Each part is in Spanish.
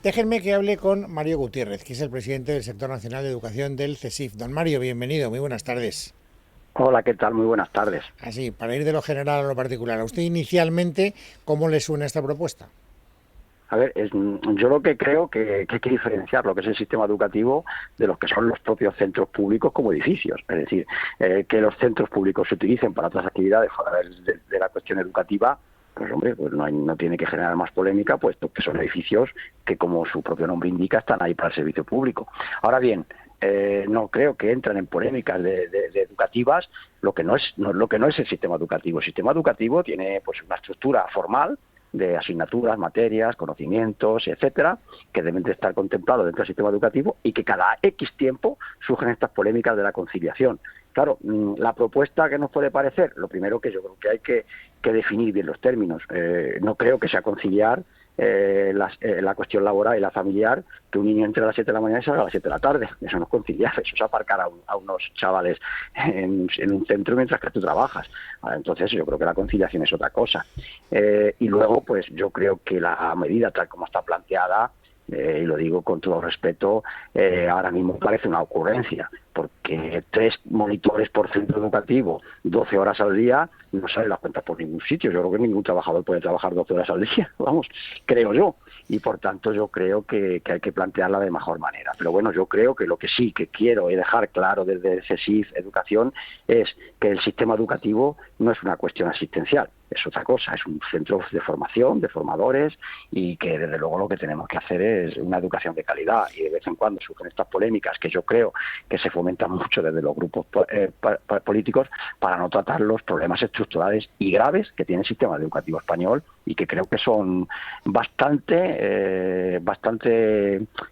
Déjenme que hable con Mario Gutiérrez, que es el presidente del Sector Nacional de Educación del CESIF. Don Mario, bienvenido, muy buenas tardes. Hola, ¿qué tal? Muy buenas tardes. Así, para ir de lo general a lo particular, a usted inicialmente, ¿cómo le suena esta propuesta? A ver, yo lo que creo que hay que diferenciar lo que es el sistema educativo de lo que son los propios centros públicos como edificios. Es decir, que los centros públicos se utilicen para otras actividades fuera de la cuestión educativa, pues hombre, pues no tiene que generar más polémica, puesto que son edificios que, como su propio nombre indica, están ahí para el servicio público. Ahora bien, no creo que entren en polémicas de educativas lo que no es el sistema educativo. El sistema educativo tiene pues una estructura formal de asignaturas, materias, conocimientos, etcétera, que deben de estar contemplados dentro del sistema educativo y que cada X tiempo surgen estas polémicas de la conciliación. Claro, la propuesta que nos puede parecer, lo primero que yo creo que hay que definir bien los términos. No creo que sea conciliar la cuestión laboral y la familiar, que un niño entre a las 7 de la mañana y salga a las 7 de la tarde. Eso no es conciliar, eso es aparcar a unos chavales en un centro mientras que tú trabajas. Entonces yo creo que la conciliación es otra cosa. Y luego, pues yo creo que la medida tal como está planteada, y lo digo con todo respeto, ahora mismo parece una ocurrencia, porque 3 monitores por centro educativo, 12 horas al día, no salen las cuentas por ningún sitio. Yo creo que ningún trabajador puede trabajar 12 horas al día, vamos, creo yo. Y por tanto yo creo que hay que plantearla de mejor manera. Pero bueno, yo creo que lo que sí que quiero dejar claro desde CESIF Educación es que el sistema educativo no es una cuestión asistencial, es otra cosa, es un centro de formación, de formadores, y que desde luego lo que tenemos que hacer es una educación de calidad. Y de vez en cuando surgen estas polémicas que yo creo que se fomentan mucho desde los grupos políticos para no tratar los problemas estructurales y graves que tiene el sistema educativo español, y que creo que son bastante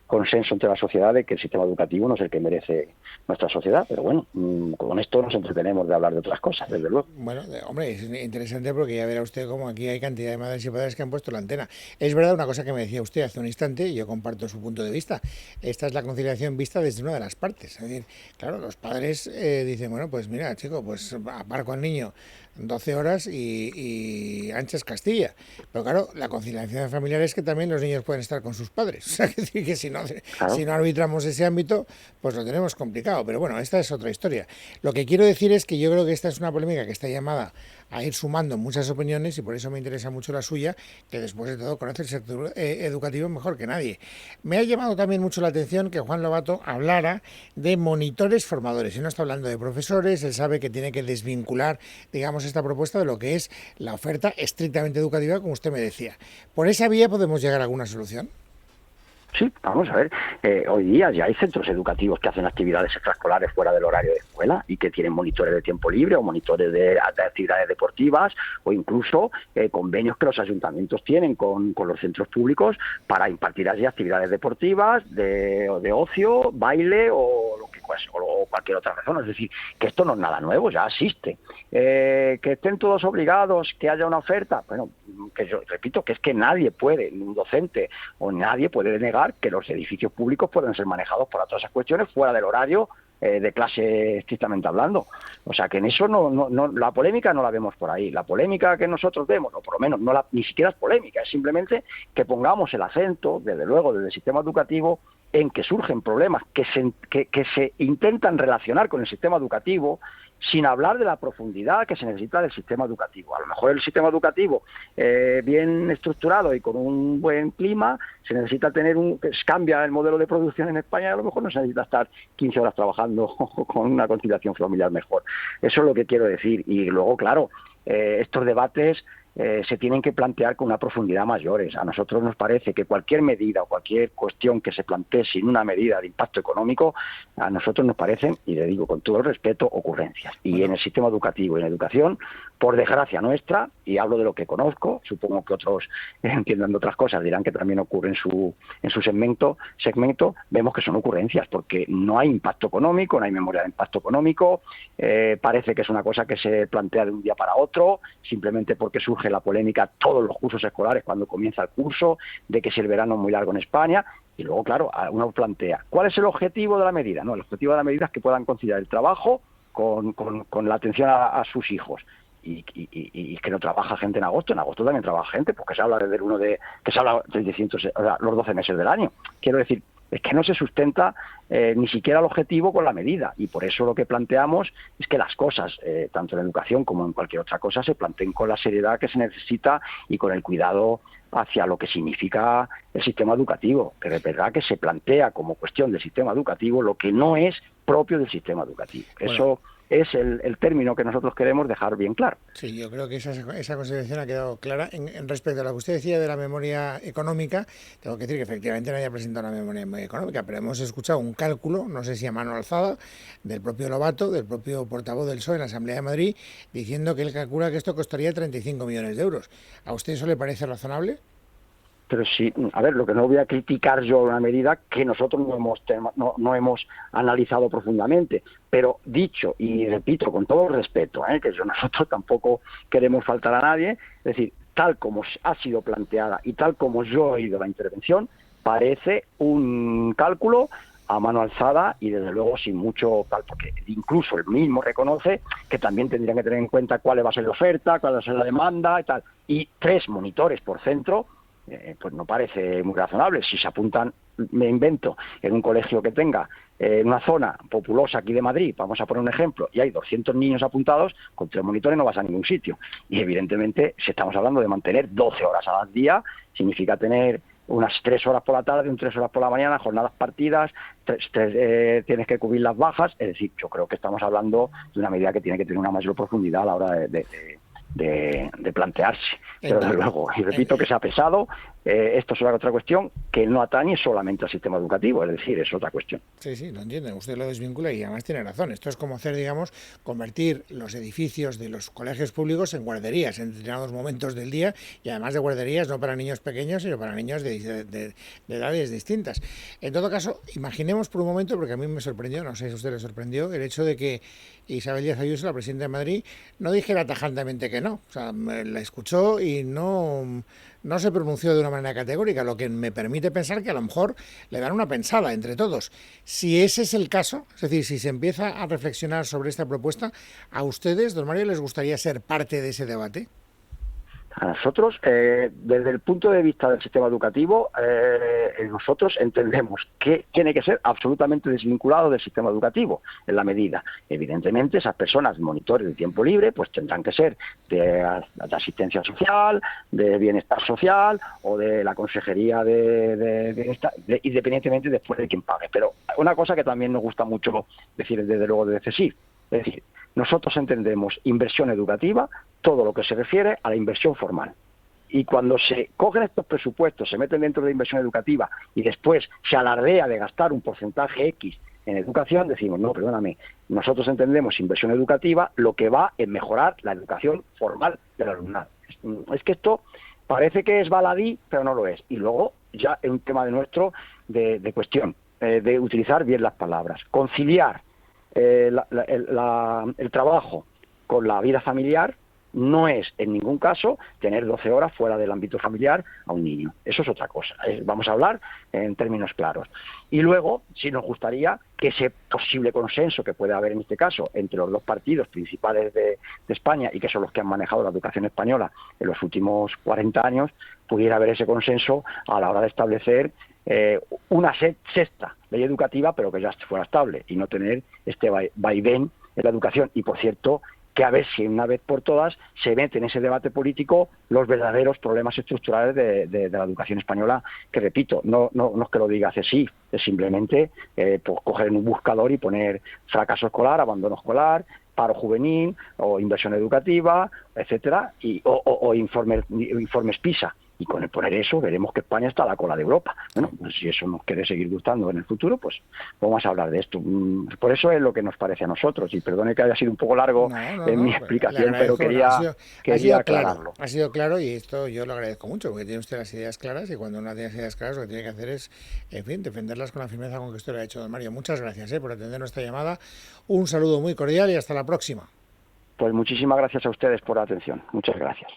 consenso entre la sociedad de que el sistema educativo no es el que merece nuestra sociedad. Pero bueno, con esto nos entretenemos de hablar de otras cosas, desde luego. Bueno, hombre, es interesante porque ya verá usted cómo aquí hay cantidad de madres y padres que han puesto la antena. Es verdad una cosa que me decía usted hace un instante, y yo comparto su punto de vista. Esta es la conciliación vista desde una de las partes. Es decir, claro, los padres dicen, bueno, pues mira, chico, pues aparco al niño 12 horas y anchas Castilla. Pero claro, la conciliación familiar es que también los niños pueden estar con sus padres. O sea, que decir que si Claro. no arbitramos ese ámbito, pues lo tenemos complicado. Pero bueno, esta es otra historia. Lo que quiero decir es que yo creo que esta es una polémica que está llamada a ir sumando muchas opiniones, y por eso me interesa mucho la suya, que después de todo conoce el sector educativo mejor que nadie. Me ha llamado también mucho la atención que Juan Lobato hablara de monitores formadores. Él no está hablando de profesores, él sabe que tiene que desvincular, digamos, esta propuesta de lo que es la oferta estrictamente educativa, como usted me decía. ¿Por esa vía podemos llegar a alguna solución? Sí, vamos a ver, hoy día ya hay centros educativos que hacen actividades extraescolares fuera del horario de escuela y que tienen monitores de tiempo libre o monitores de actividades deportivas, o incluso convenios que los ayuntamientos tienen con los centros públicos para impartir allí actividades deportivas, de ocio, baile o lo que o cualquier otra razón. Es decir, que esto no es nada nuevo, ya existe. Que estén todos obligados, que haya una oferta, bueno, que yo repito que es que nadie puede, un docente o nadie puede negar que los edificios públicos pueden ser manejados por otras cuestiones fuera del horario de clase estrictamente hablando. O sea que en eso la polémica no la vemos por ahí. La polémica que nosotros vemos, o por lo menos ni siquiera es polémica, es simplemente que pongamos el acento, desde luego, desde el sistema educativo, en que surgen problemas que se intentan relacionar con el sistema educativo, sin hablar de la profundidad que se necesita del sistema educativo. A lo mejor el sistema educativo bien estructurado y con un buen clima, se necesita cambia el modelo de producción en España, y a lo mejor no se necesita estar 15 horas trabajando con una conciliación familiar mejor. Eso es lo que quiero decir. Y luego, claro, estos debates se tienen que plantear con una profundidad mayores. A nosotros nos parece que cualquier medida o cualquier cuestión que se plantee sin una medida de impacto económico, a nosotros nos parecen, y le digo con todo el respeto, ocurrencias. Y en Bueno, el sistema educativo y en educación, por desgracia nuestra, y hablo de lo que conozco, supongo que otros entiendan de otras cosas, dirán que también ocurre en su segmento, vemos que son ocurrencias, porque no hay impacto económico, no hay memoria de impacto económico, parece que es una cosa que se plantea de un día para otro, simplemente porque surge la polémica todos los cursos escolares cuando comienza el curso, de que si el verano es muy largo en España. Y luego, claro, uno plantea, ¿cuál es el objetivo de la medida? No, el objetivo de la medida es que puedan conciliar el trabajo con la atención a sus hijos. y que no trabaja gente en agosto también trabaja gente, porque se habla desde el 1 de, que se habla de 600, o sea, los 12 meses del año. Quiero decir, es que no se sustenta ni siquiera el objetivo con la medida, y por eso lo que planteamos es que las cosas, tanto en educación como en cualquier otra cosa, se planteen con la seriedad que se necesita y con el cuidado hacia lo que significa el sistema educativo, pero es verdad que se plantea como cuestión del sistema educativo lo que no es propio del sistema educativo. Bueno, eso es el término que nosotros queremos dejar bien claro. Sí, yo creo que esa consideración ha quedado clara. En respecto a lo que usted decía de la memoria económica, tengo que decir que efectivamente no haya presentado una memoria económica, pero hemos escuchado un cálculo, no sé si a mano alzada, del propio Lobato, del propio portavoz del PSOE en la Asamblea de Madrid, diciendo que él calcula que esto costaría 35 millones de euros. ¿A usted eso le parece razonable? Pero sí, a ver, lo que no voy a criticar yo una medida que nosotros no hemos analizado profundamente, pero dicho, y repito con todo el respeto, que nosotros tampoco queremos faltar a nadie, es decir, tal como ha sido planteada y tal como yo he oído la intervención, parece un cálculo a mano alzada y desde luego sin mucho tal, porque incluso él mismo reconoce que también tendrían que tener en cuenta cuál va a ser la oferta, cuál va a ser la demanda y tal, y 3 monitores por centro, pues no parece muy razonable. Si se apuntan, me invento, en un colegio que tenga en una zona populosa aquí de Madrid, vamos a poner un ejemplo, y hay 200 niños apuntados, con 3 monitores no vas a ningún sitio. Y evidentemente, si estamos hablando de mantener 12 horas al día, significa tener unas 3 horas por la tarde, 3 horas por la mañana, jornadas partidas, tienes que cubrir las bajas. Es decir, yo creo que estamos hablando de una medida que tiene que tener una mayor profundidad a la hora de plantearse. Pero desde luego, y repito que se ha pesado, esto es otra cuestión que no atañe solamente al sistema educativo, es decir, es otra cuestión. Sí, lo entiende, usted lo desvincula y además tiene razón. Esto es como hacer, digamos, convertir los edificios de los colegios públicos en guarderías en determinados momentos del día, y además de guarderías no para niños pequeños, sino para niños de edades distintas. En todo caso, imaginemos por un momento, porque a mí me sorprendió, no sé si a usted le sorprendió, el hecho de que Isabel Díaz Ayuso, la presidenta de Madrid, no dijera tajantemente que no. O sea, la escuchó y no se pronunció de una manera categórica, lo que me permite pensar que a lo mejor le dan una pensada entre todos. Si ese es el caso, es decir, si se empieza a reflexionar sobre esta propuesta, ¿a ustedes, don Mario, les gustaría ser parte de ese debate? A nosotros, desde el punto de vista del sistema educativo, nosotros entendemos que tiene que ser absolutamente desvinculado del sistema educativo, en la medida. Evidentemente, esas personas, monitores de tiempo libre, pues tendrán que ser de asistencia social, de bienestar social o de la consejería de bienestar, independientemente después de quién pague. Pero una cosa que también nos gusta mucho decir desde luego de CESIF, es decir, nosotros entendemos inversión educativa todo lo que se refiere a la inversión formal. Y cuando se cogen estos presupuestos, se meten dentro de inversión educativa y después se alardea de gastar un porcentaje X en educación, decimos, no, perdóname, nosotros entendemos inversión educativa lo que va en mejorar la educación formal del alumnado. Es que esto parece que es baladí, pero no lo es. Y luego ya es un tema de nuestro de cuestión, de utilizar bien las palabras, conciliar el trabajo con la vida familiar no es en ningún caso tener 12 horas fuera del ámbito familiar a un niño. Eso es otra cosa. Vamos a hablar en términos claros. Y luego, sí nos gustaría que ese posible consenso que puede haber en este caso entre los 2 partidos principales de España y que son los que han manejado la educación española en los últimos 40 años, pudiera haber ese consenso a la hora de establecer una sexta ley educativa, pero que ya fuera estable y no tener este vaivén en la educación. Y, por cierto, que a ver si una vez por todas se mete en ese debate político los verdaderos problemas estructurales de la educación española, que repito, no es que lo diga CESIF, es simplemente pues coger en un buscador y poner fracaso escolar, abandono escolar, paro juvenil o inversión educativa, etcétera, o informes PISA. Y con el poner eso veremos que España está a la cola de Europa. Bueno, pues si eso nos quiere seguir gustando en el futuro, pues vamos a hablar de esto. Por eso es lo que nos parece a nosotros. Y perdone que haya sido un poco largo mi explicación, pero quería aclararlo. Ha sido claro y esto yo lo agradezco mucho, porque tiene usted las ideas claras y cuando uno tiene las ideas claras lo que tiene que hacer es, en fin, defenderlas con la firmeza con que usted lo ha hecho, don Mario. Muchas gracias por atender nuestra llamada. Un saludo muy cordial y hasta la próxima. Pues muchísimas gracias a ustedes por la atención. Muchas gracias.